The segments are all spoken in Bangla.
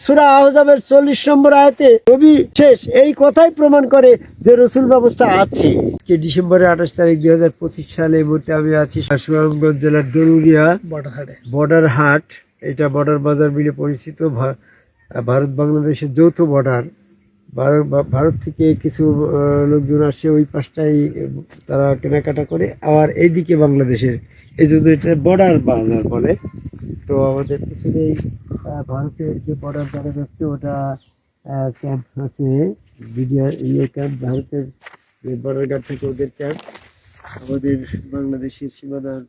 সূরা আহজাবের 40 নম্বর আয়াতে নবী শেষ এই কথাই প্রমাণ করে যে রসুল ব্যবস্থা আছে। ডিসেম্বরের 28 তারিখ 2025 সালে এই মুহূর্তে আমি আছি সুনামগঞ্জ জেলার দরুরিয়া বর্ডার হাট। এটা বর্ডার বাজার মিলে পরিচিত, ভারত বাংলাদেশের যৌথ বর্ডার। ভারত থেকে কিছু লোকজন আসে ওই পাশটাই, তারা কেনাকাটা করে, আর এইদিকে বাংলাদেশের, এই জন্য এটা বর্ডার বাজার বলে। তো আমাদের পিছনেই ভারতের যে বর্ডার দেখা যাচ্ছে ওটা ক্যাম্প আছে, বিডিআর ক্যাম্প, ভারতের যে বর্ডার গার্ড থেকে ওদের ক্যাম্প। আমাদের বাংলাদেশের সীমানার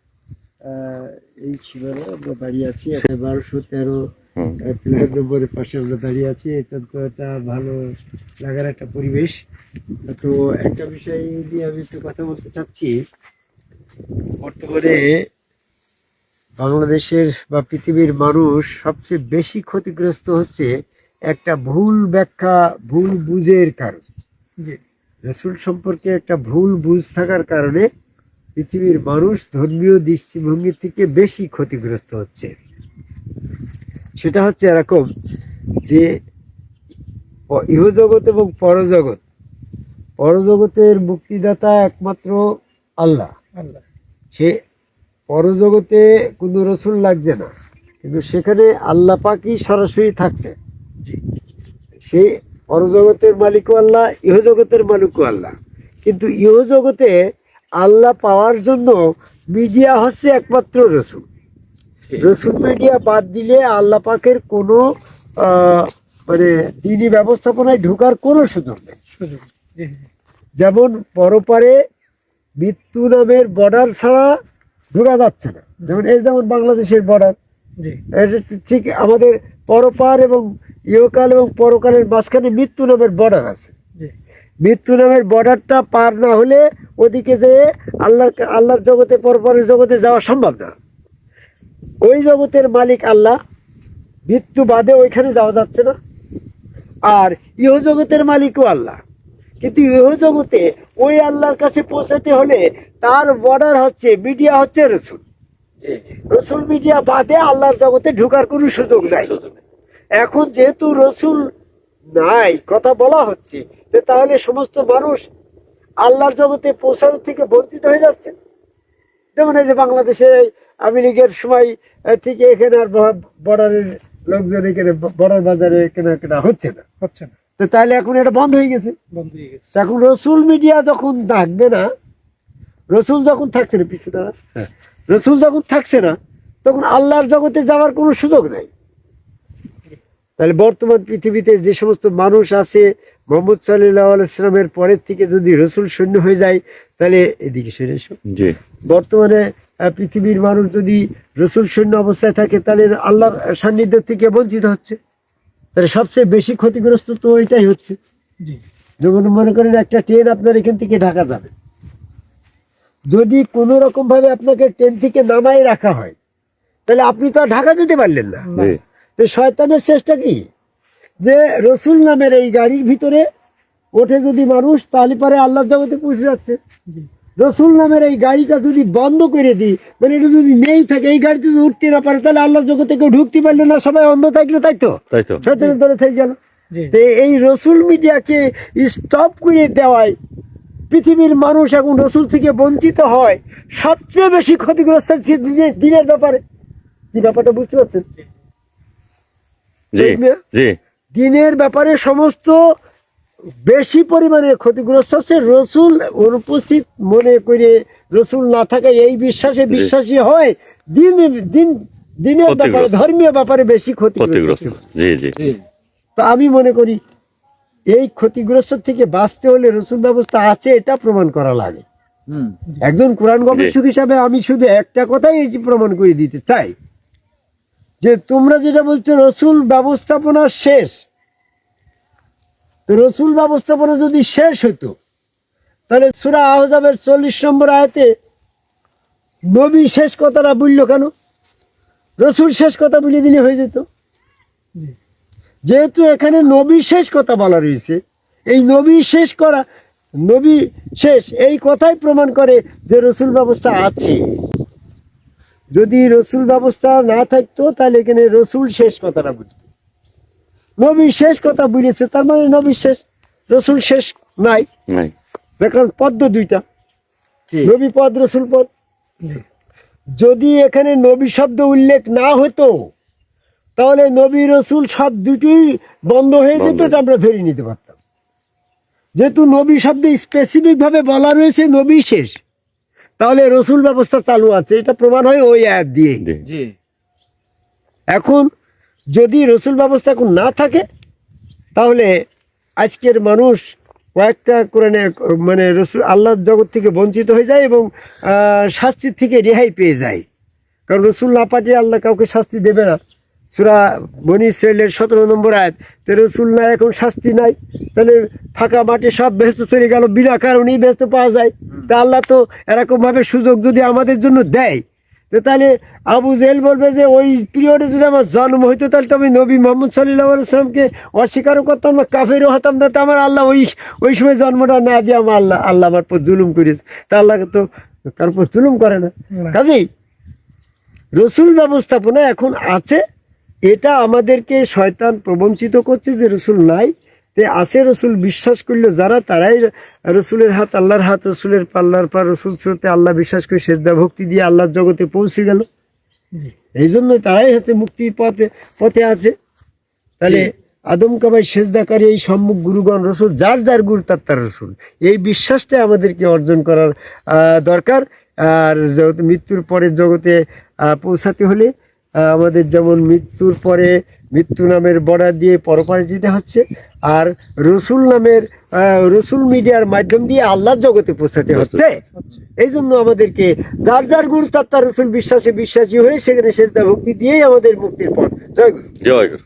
এই সীমানা আমরা দাঁড়িয়ে আছি 1213 ফ্ল্যাট নম্বরের পাশে আমরা দাঁড়িয়ে আছি। এটা তো একটা ভালো লাগার একটা পরিবেশ। তো একটা বিষয় নিয়ে আমি একটু কথা বলতে চাচ্ছি। বর্তমানে বাংলাদেশের বা পৃথিবীর মানুষ সবচেয়ে বেশি ক্ষতিগ্রস্ত হচ্ছে একটা ভুল ব্যাখ্যা, ভুল বুঝের কারণে। রাসূল সম্পর্কে একটা ভুল বুঝ থাকার কারণে পৃথিবীর মানুষ ধর্মীয় দৃষ্টিভঙ্গি থেকে বেশি ক্ষতিগ্রস্ত হচ্ছে। সেটা হচ্ছে এরকম যে ইহজগৎ এবং পরজগৎ, পরজগতের মুক্তিদাতা একমাত্র আল্লাহ। সে পরজগতে কোনো রসুল লাগছে না, কিন্তু সেখানে আল্লাহ পাকই সরাসরি থাকছে। সেই পরজগতের মালিকও আল্লাহ, ইহজগতের মালিকও আল্লাহ। কিন্তু ইহজগতে আল্লাহ পাওয়ার জন্য মিডিয়া হচ্ছে একমাত্র রসুল। রসুল মিডিয়া বাদ দিলে আল্লাহ পাকের কোনো মানে দিনী ব্যবস্থাপনায় ঢোকার কোনো সুযোগ নেই। যেমন পরপারে মৃত্যু নামের বর্ডার ছাড়া ঢোকা যাচ্ছে না, যেমন বাংলাদেশের বর্ডার। ঠিক আমাদের পরপার এবং ইহকাল এবং পরকালের মাঝখানে মৃত্যু নামের বর্ডার আছে। মৃত্যু নামের বর্ডারটা পার না হলে ওদিকে যেয়ে আল্লাহর জগতে, পরপরের জগতে যাওয়া সম্ভব না। ওই জগতের মালিক আল্লাহ, মৃত্যু বাদে ওইখানে যাওয়া যাচ্ছে না। আর ইহজগতের মালিকও আল্লাহ, কিন্তু ইহজগতে ওই আল্লাহর কাছে পৌঁছাতে হলে তার বর্ডার হচ্ছে, মিডিয়া হচ্ছে রসুল। রসুল মিডিয়া বাদে আল্লাহর জগতে ঢোকার কোনো সুযোগ নাই। এখন যেহেতু রসুল নাই কথা বলা হচ্ছে, তাহলে সমস্ত মানুষ আল্লাহর জগতে পৌঁছানোর থেকে বঞ্চিত হয়ে যাচ্ছে। যেমন এই যে বাংলাদেশে আওয়ামী লীগের সময় থেকে এখানে আর বর্ডারের লোকজন এখানে বর্ডার বাজারে কেনাকাটা হচ্ছে না। তো তাহলে এখন এটা বন্ধ হয়ে গেছে। এখন রসুল মিডিয়া যখন থাকবে না, রসুল যখন থাকছে না, পিছু দ্বারা রসুল যখন থাকছে না, তখন আল্লাহর জগতে যাওয়ার কোনো সুযোগ নাই। তাহলে বর্তমান পৃথিবীতে যে সমস্ত মানুষ আছে, মোহাম্মদ সাল্লাল্লাহু আলাইহি সাল্লামের পরের থেকে যদি রসুল শূন্য হয়ে যায়, তাহলে এদিকে সরে এসো। বর্তমানে পৃথিবীর মানুষ যদি রসুল শূন্য অবস্থায় থাকে, তাহলে আল্লাহর সান্নিধ্য থেকে বঞ্চিত হচ্ছে। তাহলে সবচেয়ে বেশি ক্ষতিগ্রস্ত তো এটাই হচ্ছে। যেমন মনে করেন একটা ট্রেন আপনার এখান থেকে ঢাকা যাবে, যদি কোনো রকম ভাবে আপনাকে ট্রেন থেকে নামাই রাখা হয়, তাহলে আপনি তো আর ঢাকা যেতে পারলেন না। তো শয়তানের চেষ্টা কি, যে রসুল নামের এই গাড়ির ভিতরে ওঠে যদি মানুষ, তাহলে পরে আল্লাহর জগতে পৌঁছে যাচ্ছে। রসুল নামের এই গাড়িটা যদি বন্ধ করে দিই, মানে এটা যদি নেই থাকে, এই গাড়িতে যদি উঠতে না পারে, তাহলে আল্লাহর জগতে কেউ ঢুকতে পারলো না, সবাই অন্ধ থাকলো। তাই তো শয়তানের ধরে থেকে গেল। এই রসুল মিডিয়াকে স্টপ করে দেওয়ায় পৃথিবীর মানুষ এখন রসুল থেকে বঞ্চিত হয়। সবচেয়ে বেশি ক্ষতিগ্রস্ত দিনের ব্যাপারে। কি ব্যাপারটা বুঝতে পারছেন? দিনের ব্যাপারে সমস্ত বেশি পরিমাণে ক্ষতিগ্রস্ত হচ্ছে রসুল অনুপস্থিত মনে করে, রসুল না থাকে এই বিশ্বাসে বিশ্বাসী হয় দিনের ব্যাপারে, ধর্মীয় ব্যাপারে বেশি ক্ষতিগ্রস্ত। তো আমি মনে করি এই ক্ষতিগ্রস্ত থেকে বাঁচতে হলে রসুল ব্যবস্থা আছে এটা প্রমাণ করা লাগে। একজন কোরআন গবেষক হিসাবে আমি শুধু একটা কথাই এটি প্রমাণ করে দিতে চাই, যে তোমরা যেটা বলছো রসুল ব্যবস্থাপনা শেষ, রসুল ব্যবস্থাপনা যদি শেষ হতো, তাহলে সূরা আহজাবের 40 নম্বর আয়াতে নবী শেষ কথাটা বললো কেন? রসুল শেষ কথা বলে দিলে হয়ে যেত। যেহেতু এখানে নবী শেষ কথা বলা রয়েছে, এই নবী শেষ করা, নবী শেষ এই কথাই প্রমাণ করে যে রসুল ব্যবস্থা আছে। যদি রসুল ব্যবস্থা না থাকতো, তাহলে এখানে রসুল শেষ কথাটা বুঝতো। নবী শেষ কথা বুঝেছে, তার মানে নবী শেষ, রসুল শেষ নাই। নাই। দেখুন পদ্ম দুইটা, নবী পদ রসুল পদ। যদি এখানে নবী শব্দ উল্লেখ না হতো তাহলে নবী রসুল সব দুটি বন্ধ হয়ে যেত, এটা আমরা ধরে নিতে পারতাম। যেহেতু নবী শব্দ স্পেসিফিক ভাবে বলা রয়েছে নবী শেষ, তাহলে রসুল ব্যবস্থা চালু আছে, এটা প্রমাণ হয় ওই আয়াত দিয়ে। জি এখন যদি রসুল ব্যবস্থা এখন না থাকে তাহলে আজকের মানুষ কয়েকটা কোরআনে মানে রসুল আল্লাহর জগৎ থেকে বঞ্চিত হয়ে যায় এবং শাস্তির থেকে রেহাই পেয়ে যায়। কারণ রসুল না পাঠিয়ে আল্লাহ কাউকে শাস্তি দেবে না। সূরা বনী ইসরাঈলের 17 নম্বর আয়াত, তো রসুল না এখন শাস্তি নাই, তাহলে ফাঁকা মাঠে সব ব্যস্ত চলে গেল, বিনা কারণেই ব্যস্ত পাওয়া যায়। তা আল্লাহ তো এরকমভাবে সুযোগ যদি আমাদের জন্য দেয়, তো তাহলে আবু জেহেল বলবে যে ওই পিরিয়ডে যদি আমার জন্ম হইতো তাহলে তো আমি নবী মোহাম্মদ সাল্লাল্লাহু আলাইহি সাল্লামকে অস্বীকারও করতাম না, কাফেরও হতাম না। তো আমার আল্লাহ ওই সময় জন্মটা না দিয়ে আমার আল্লাহ আমার পর জুলুম করেছে। তা আল্লাহকে তো কার পর জুলুম করে না। কাজেই রসুল ব্যবস্থাপনা এখন আছে, এটা আমাদেরকে শয়তান প্রবঞ্চিত করছে যে রসুল নাই, তে আছে রসুল বিশ্বাস করলে যারা, তারাই রসুলের হাত আল্লাহর হাত, রসুলের পাল্লার পর রসুল স্রোতে আল্লাহ বিশ্বাস করে সেজদা ভক্তি দিয়ে আল্লাহর জগতে পৌঁছে গেল। এই জন্য তারাই হচ্ছে মুক্তির পথে আছে। তাহলে আদম কাবাই সেজদাকারী এই সম্মুখ গুরুগণ রসুল, যার যার গুরু তার রসুল, এই বিশ্বাসটা আমাদেরকে অর্জন করার দরকার। আর মৃত্যুর পরের জগতে পৌঁছাতে হলে আমাদের যেমন মৃত্যুর পরে মৃত্যু নামের বর্ডার দিয়ে পরপারে যেতে হচ্ছে, আর রসুল নামের রসুল মিডিয়ার মাধ্যম দিয়ে আল্লাহর জগতে পৌঁছাতে হচ্ছে। এই জন্য আমাদেরকে যার যার গুরু তার রসুল বিশ্বাসী হয়ে সেখানে সেজদা ভক্তি দিয়েই আমাদের মুক্তির পথ। জয় গুরু। জয় গুরু।